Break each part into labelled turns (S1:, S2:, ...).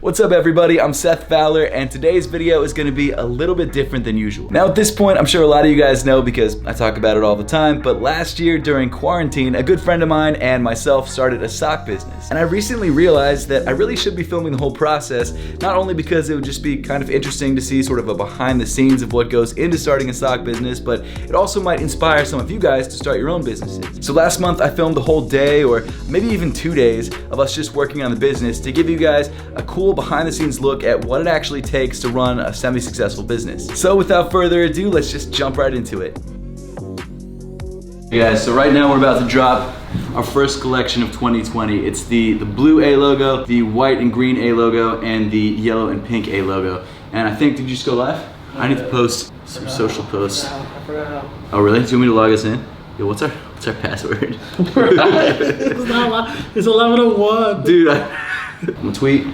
S1: What's up everybody, I'm Seth Fowler and today's video is going to be a little bit different than usual. Now at this point, I'm sure a lot of you guys know because I talk about it all the time, but last year during quarantine, a good friend of mine and myself started a sock business. And I recently realized that I really should be filming the whole process, not only because it would just be kind of interesting to see sort of a behind the scenes of what goes into starting a sock business, but it also might inspire some of you guys to start your own businesses. So last month I filmed a whole day or maybe even 2 days of us just working on the business to give you guys a cool behind the scenes look at what it actually takes to run a semi-successful business. So without further ado, let's just jump right into it. Hey guys, so right now we're about to drop our first collection of 2020. It's the blue A logo, the white and green A logo, and the yellow and pink A logo. And I think, did you just go live? I need to post some social posts.
S2: I forgot how.
S1: Oh really? Do you want me to log us in? Yo, what's our password?
S2: It's not it's 11:01.
S1: Dude, I'm gonna tweet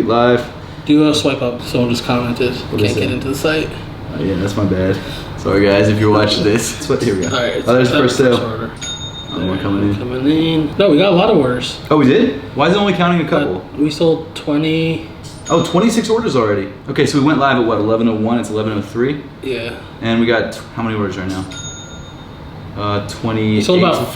S1: live.
S2: Do a swipe up, someone just commented.
S1: What
S2: Can't get into the site.
S1: Oh yeah, that's my bad. Sorry guys, if you're watching this. Here we go.
S2: Alright,
S1: oh, there's the first sale.
S2: Order.
S1: Oh, more coming in.
S2: Coming in. No, we got a lot of orders.
S1: Oh, we did? Why is it only counting a couple?
S2: We sold 20.
S1: Oh, 26 orders already. Okay, so we went live at what, 11:01? It's 11:03?
S2: Yeah.
S1: And we got, how many orders right now? 28.
S2: We sold about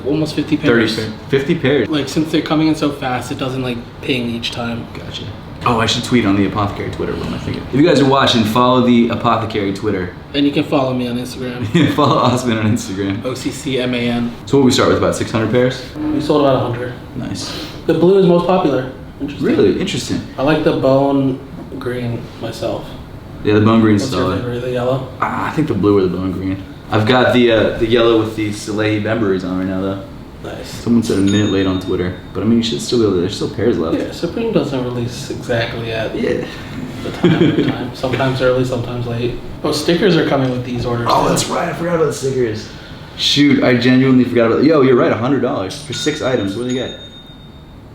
S2: almost 50 pairs.
S1: 50 pairs?
S2: Like, since they're coming in so fast, it doesn't like ping each time.
S1: Gotcha. Oh, I should tweet on the Apothecary Twitter. What am I thinking? If you guys are watching, follow the Apothecary Twitter.
S2: And you can follow me on Instagram.
S1: Follow Osman on Instagram.
S2: OCCMAN.
S1: So what we start with, about 600 pairs?
S2: We sold about 100.
S1: Nice.
S2: The blue is most popular. Interesting.
S1: Really? Interesting.
S2: I like the bone green myself.
S1: Yeah, the bone green's
S2: What's your
S1: solid.
S2: favorite, the yellow?
S1: I think the blue or the bone green. I've got the yellow with the Soleil Bemburies on right now though.
S2: Nice.
S1: Someone said a minute late on Twitter, but I mean you should still be able to, there's still pairs left.
S2: Yeah, Supreme doesn't release exactly at
S1: the
S2: time. Sometimes early, sometimes late. Oh, stickers are coming with these orders.
S1: Oh,
S2: too.
S1: that's right, I forgot about the stickers. Shoot, I genuinely forgot about it. Yo, you're right, $100 for 6 items. What do you get?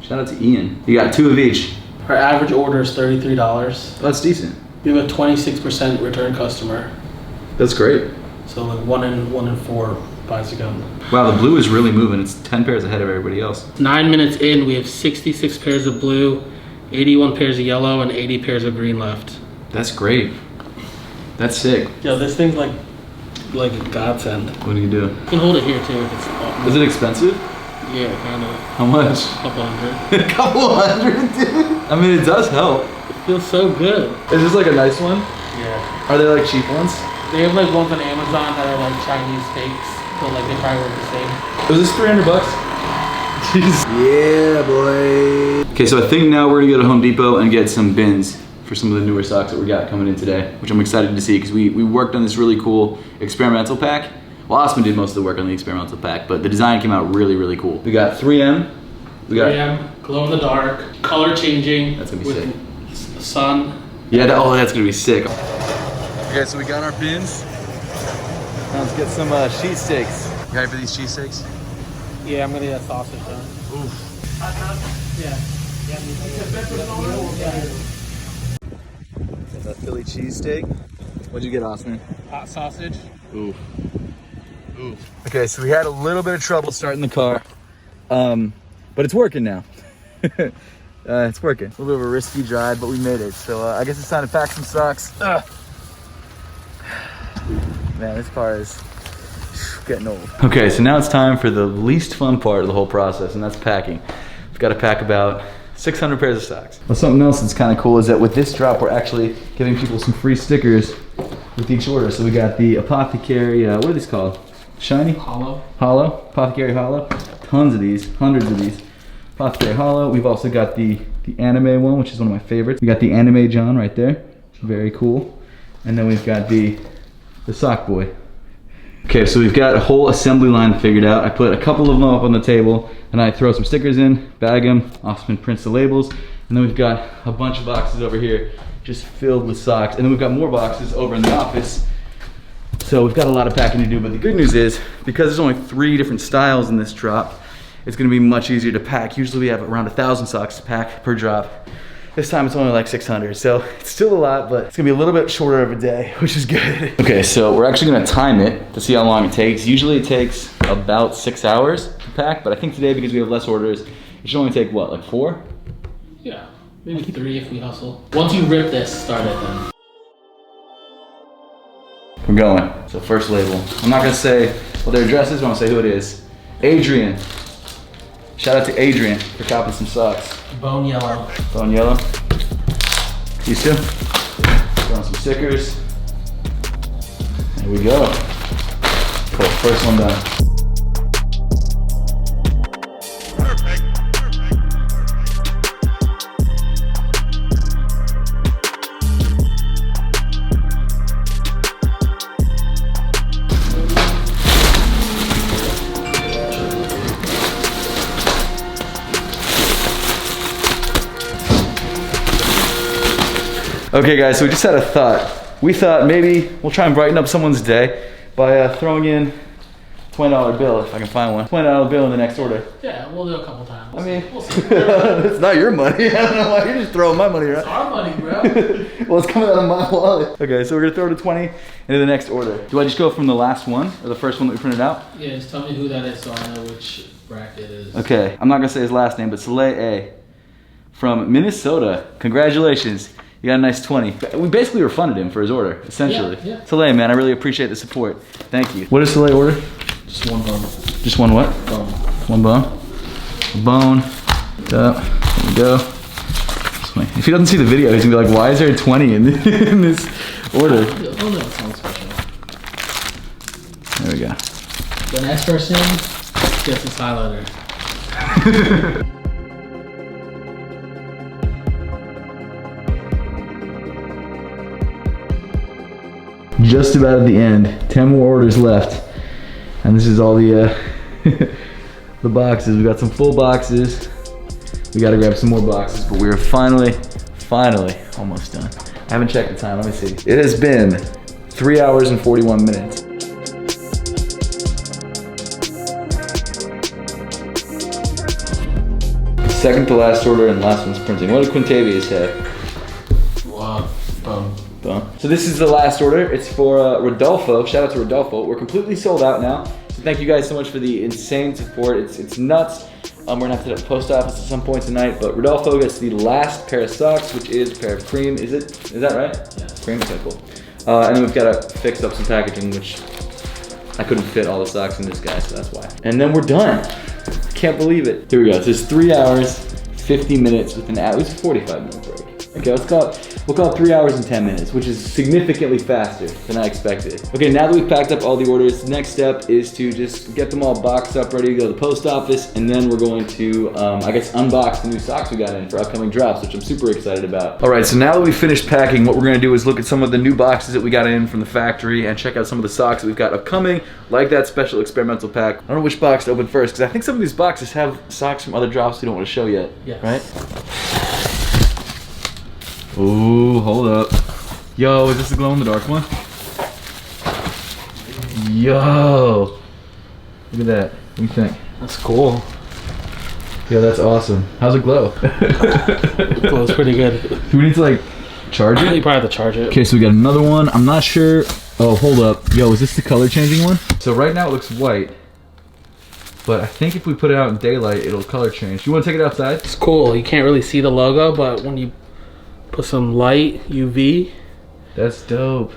S1: Shout out to Ian. You got 2 of each.
S2: Our average order is $33.
S1: Oh, that's decent.
S2: We have a 26% return customer.
S1: That's great.
S2: So like one in 4 buys again.
S1: Wow, the blue is really moving. It's 10 pairs ahead of everybody else.
S2: 9 minutes in, we have 66 pairs of blue, 81 pairs of yellow, and 80 pairs of green left.
S1: That's great. That's sick.
S2: Yo, this thing's like a godsend.
S1: What do you do?
S2: You can hold it here too if it's.
S1: Is it expensive?
S2: Yeah, kind of.
S1: How much?
S2: A couple hundred.
S1: A couple hundred, dude? I mean, it does help.
S2: It feels so good.
S1: Is this like a nice one?
S2: Yeah.
S1: Are they like cheap ones?
S2: They have like ones on Amazon that are like Chinese fakes, but like they probably work the same.
S1: Was this $300? Jeez. Yeah, boy. Okay, so I think now we're gonna go to Home Depot and get some bins for some of the newer socks that we got coming in today, which I'm excited to see because we worked on this really cool experimental pack. Well, Osman did most of the work on the experimental pack, but the design came out really, really cool. We got 3M. We got
S2: 3M, glow in the dark, color changing.
S1: That's gonna be sick.
S2: The sun.
S1: Yeah, oh, that's gonna be sick. Okay, so we got our bins. Now let's get some cheese steaks. You ready for these cheese steaks?
S2: Yeah, I'm gonna get a sausage done.
S1: Oof.
S2: Yeah.
S1: That Philly cheesesteak. What'd you get, Austin?
S2: Hot sausage.
S1: Oof. Oof. Okay, so we had a little bit of trouble starting the car, but it's working now. It's working. A little bit of a risky drive, but we made it. So I guess it's time to pack some socks. Ugh. Man, this car is getting old. Okay, so now it's time for the least fun part of the whole process, and that's packing. We've got to pack about 600 pairs of socks. Well, something else that's kind of cool is that with this drop, we're actually giving people some free stickers with each order. So we got the Apothecary, what are these called? Shiny?
S2: Hollow.
S1: Hollow, Apothecary Hollow. Tons of these, hundreds of these. Apothecary Hollow. We've also got the anime one, which is one of my favorites. We got the Anime John right there. Very cool. And then we've got the sock boy. Okay, so we've got a whole assembly line figured out. I put a couple of them up on the table and I throw some stickers in, bag them, Osman prints the labels, and then we've got a bunch of boxes over here just filled with socks. And then we've got more boxes over in the office. So we've got a lot of packing to do, but the good news is, because there's only 3 different styles in this drop, it's gonna be much easier to pack. Usually we have around 1,000 socks to pack per drop. This time it's only like 600, so it's still a lot, but it's gonna be a little bit shorter of a day, which is good. Okay, so we're actually gonna time it to see how long it takes. Usually it takes about 6 hours to pack, but I think today, because we have less orders, it should only take what, like 4?
S2: Yeah. Maybe 3 if we hustle. Once you rip this, start it then.
S1: We're going. So first label. I'm not gonna say what their address is, but I'm gonna say who it is. Adrian. Shout out to Adrian for copping some socks.
S2: Bone yellow.
S1: Bone yellow. These two. Throw on some stickers. There we go. Cool, first one done. Okay guys, so we just had a thought. We thought maybe we'll try and brighten up someone's day by throwing in $20 bill, if I can find one. $20 bill in the next order.
S2: Yeah, we'll do it a couple times.
S1: I mean,
S2: we'll see.
S1: it's not your money. I don't know why you're just throwing my money around.
S2: It's our money, bro.
S1: Well, it's coming out of my wallet. Okay, so we're gonna throw the 20 into the next order. Do I just go from the last one, or the first one that we printed out?
S2: Yeah, just tell me who that is so I know which bracket it is.
S1: Okay, I'm not gonna say his last name, but Soleil A. From Minnesota. Congratulations. You got a nice 20. We basically refunded him for his order, essentially.
S2: Yeah.
S1: Soleil, man, I really appreciate the support. Thank you. What does Soleil order?
S2: Just one bone.
S1: Just one what?
S2: Bone.
S1: One bone. A bone. There we go. If he doesn't see the video, he's gonna be like, why is there a 20 in this order?
S2: Oh no, it sounds special.
S1: There we go.
S2: The next person gets this highlighter.
S1: Just about at the end. 10 more orders left. And this is all the the boxes. We got some full boxes. We gotta grab some more boxes, but we're finally almost done. I haven't checked the time, let me see. It has been 3 hours and 41 minutes. Second to last order and last one's printing. What did Quintavious have?
S2: Wow. Bone.
S1: So this is the last order. It's for Rodolfo. Shout out to Rodolfo. We're completely sold out now. So thank you guys so much for the insane support. It's nuts. We're gonna have to hit the post office at some point tonight, but Rodolfo gets the last pair of socks, which is a pair of cream. Is that right?
S2: Yeah.
S1: Cream, okay, cool. And then we've got to fix up some packaging, which I couldn't fit all the socks in this guy, so that's why. And then we're done. Can't believe it. Here we go. So it's 3 hours, 50 minutes with at least a 45-minute break. Okay, we'll call it 3 hours and 10 minutes, which is significantly faster than I expected. Okay, now that we've packed up all the orders, the next step is to just get them all boxed up, ready to go to the post office, and then we're going to, I guess, unbox the new socks we got in for upcoming drops, which I'm super excited about. All right, so now that we've finished packing, what we're gonna do is look at some of the new boxes that we got in from the factory and check out some of the socks that we've got upcoming, like that special experimental pack. I don't know which box to open first, because I think some of these boxes have socks from other drops we don't want to show yet,
S2: Yes.
S1: right? Ooh, hold up. Yo, is this the glow-in-the-dark one? Yo! Look at that. What do you think?
S2: That's cool.
S1: Yeah, that's awesome. How's it glow?
S2: It glows pretty good.
S1: Do we need to, like, charge it?
S2: You probably have to charge it.
S1: Okay, so we got another one. I'm not sure. Oh, hold up. Yo, is this the color changing one? So right now it looks white. But I think if we put it out in daylight, it'll color change. You want to take it outside?
S2: It's cool. You can't really see the logo, but when you put some light UV,
S1: That's dope.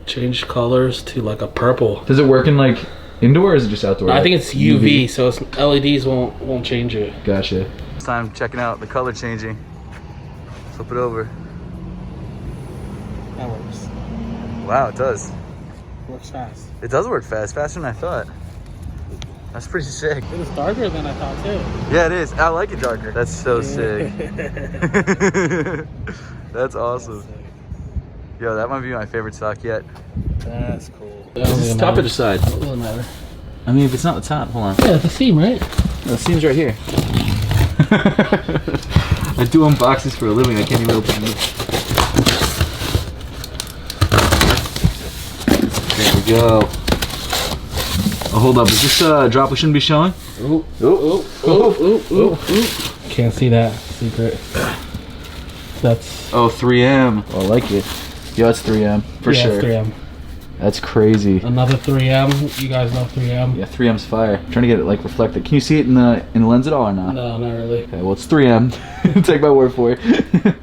S2: change colors to like a purple.
S1: Does it work in like indoor or is it just outdoor?
S2: I think it's UV, so it's, LEDs won't change it.
S1: Gotcha. It's time checking out the color changing. Flip it over.
S2: That works.
S1: Wow, it does.
S2: Works fast.
S1: It does work fast, faster than I thought. That's pretty sick.
S2: It was darker than I thought too.
S1: Yeah, it is. I like it darker. That's so sick. That's awesome. Yo, that might be my favorite sock yet.
S2: That's cool.
S1: Is this top or the side?
S2: It doesn't matter.
S1: I mean, if it's not the top, hold on.
S2: Yeah, it's a seam, right?
S1: No, the seam's right here. I do unboxes for a living. I can't even open it. There we go. Oh, hold up. Is this a drop we shouldn't be showing?
S2: Ooh, ooh, ooh, ooh, ooh, ooh. Can't see that secret. That's...
S1: Oh, 3M. Oh, I like it. Yo, that's 3M. For
S2: yeah,
S1: sure.
S2: It's 3M.
S1: That's crazy.
S2: Another 3M. You guys know 3M?
S1: Yeah, 3M's fire. I'm trying to get it like reflected. Can you see it in the lens at all or not?
S2: No, not really.
S1: Okay, well it's 3M. Take my word for it.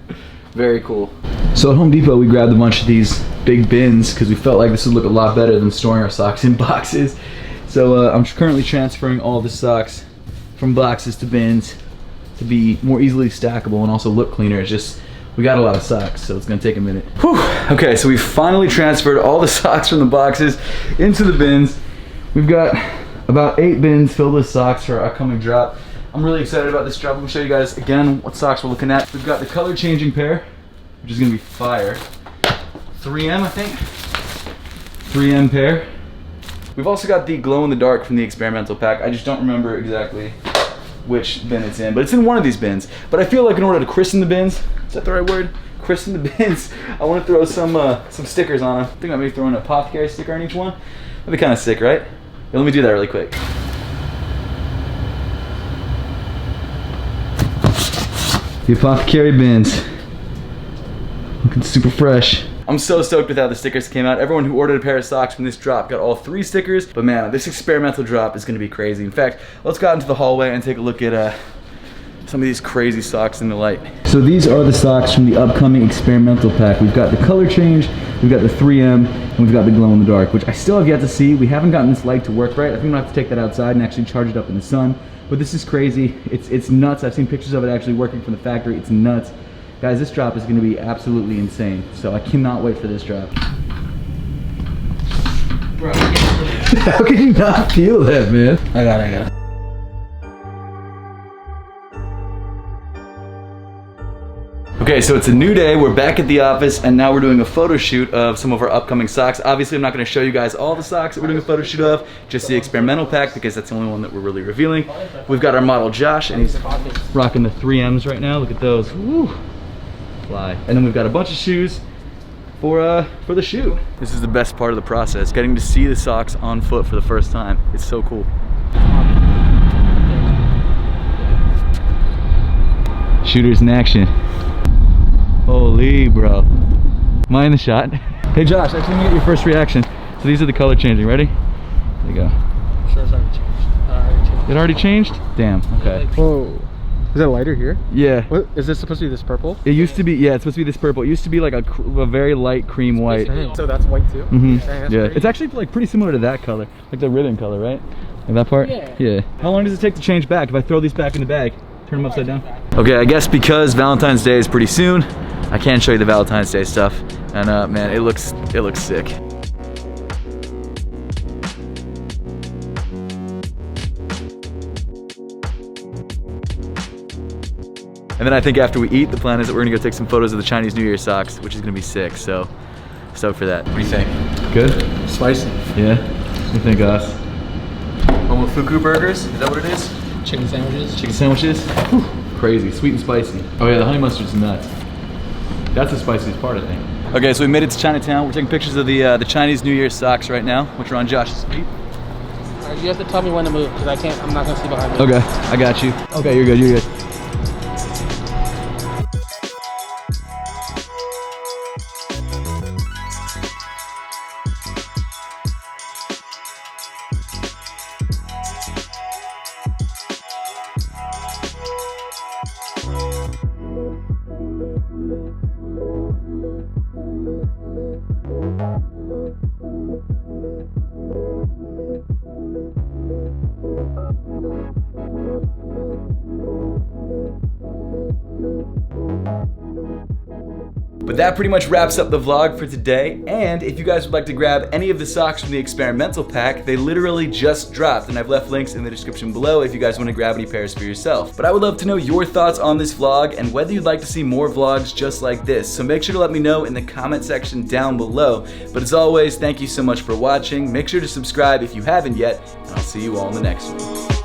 S1: Very cool. So at Home Depot, we grabbed a bunch of these big bins because we felt like this would look a lot better than storing our socks in boxes. So I'm currently transferring all the socks from boxes to bins to be more easily stackable and also look cleaner. It's just, we got a lot of socks, so it's gonna take a minute. Whew. Okay, so we finally transferred all the socks from the boxes into the bins. We've got about 8 bins filled with socks for our upcoming drop. I'm really excited about this drop. I'm gonna show you guys again what socks we're looking at. We've got the color changing pair, which is gonna be fire. 3M, I think. 3M pair. We've also got the glow in the dark from the experimental pack. I just don't remember exactly which bin it's in, but it's in one of these bins. But I feel like in order to christen the bins, is that the right word? Christen the bins, I want to throw some stickers on them. I think I may throw in an apothecary sticker on each one. That'd be kind of sick, right? Yeah, let me do that really quick. The apothecary bins. Looking super fresh. I'm so stoked with how the stickers came out. Everyone who ordered a pair of socks from this drop got all 3 stickers. But man, this experimental drop is gonna be crazy. In fact, let's go out into the hallway and take a look at some of these crazy socks in the light. So these are the socks from the upcoming experimental pack. We've got the color change, we've got the 3M, and we've got the glow in the dark, which I still have yet to see. We haven't gotten this light to work right. I think I'm gonna have to take that outside and actually charge it up in the sun. But this is crazy. It's nuts. I've seen pictures of it actually working from the factory. It's nuts. Guys, this drop is gonna be absolutely insane. So I cannot wait for this drop. Bro, how can you not feel that, man?
S2: I got it.
S1: Okay, so it's a new day. We're back at the office, and now we're doing a photo shoot of some of our upcoming socks. Obviously, I'm not going to show you guys all the socks that we're doing a photo shoot of, just the experimental pack, because that's the only one that we're really revealing. We've got our model Josh, and he's rocking the 3Ms right now. Look at those. Woo. Fly. And then we've got a bunch of shoes for the shoot. This is the best part of the process, getting to see the socks on foot for the first time. It's so cool. Shooters in action. Holy bro. Am I in the shot? Hey Josh, I just want to get your first reaction. So these are the color changing. Ready? There you go.
S2: Sure, it's already changed.
S1: It already changed? Damn, okay.
S3: Whoa. Is it lighter here?
S1: Yeah.
S3: What, is this supposed to be this purple?
S1: It used to be, yeah, it's supposed to be this purple. It used to be like a very light cream white.
S3: So that's white too?
S1: Mm-hmm.
S3: Dang,
S1: Yeah,
S3: crazy.
S1: it's actually like pretty similar to that color. Like the ribbon color, right? Like that part?
S2: Yeah.
S1: Yeah. How long does it take to change back? If I throw these back in the bag, turn them upside down? Okay, I guess because Valentine's Day is pretty soon, I can show you the Valentine's Day stuff. And man, it looks sick. And then I think after we eat, the plan is that we're gonna go take some photos of the Chinese New Year socks, which is gonna be sick. So, stoked for that. What do you think? Good?
S3: Spicy.
S1: Yeah? What do you think, Gus? Momofuku burgers? Is that what it is?
S2: Chicken sandwiches.
S1: Chicken sandwiches? Whew. Crazy, sweet and spicy. Oh yeah, the honey mustard's nuts. That's the spiciest part, I think. Okay, so we made it to Chinatown. We're taking pictures of the Chinese New Year socks right now, which are on Josh's feet.
S2: Alright, you have to tell me when to move, because I'm not gonna see behind me.
S1: Okay, I got you. Okay, you're good, you're good. But that pretty much wraps up the vlog for today, and if you guys would like to grab any of the socks from the experimental pack, they literally just dropped, and I've left links in the description below if you guys want to grab any pairs for yourself. But I would love to know your thoughts on this vlog and whether you'd like to see more vlogs just like this, so make sure to let me know in the comment section down below. But as always, thank you so much for watching. Make sure to subscribe if you haven't yet, and I'll see you all in the next one.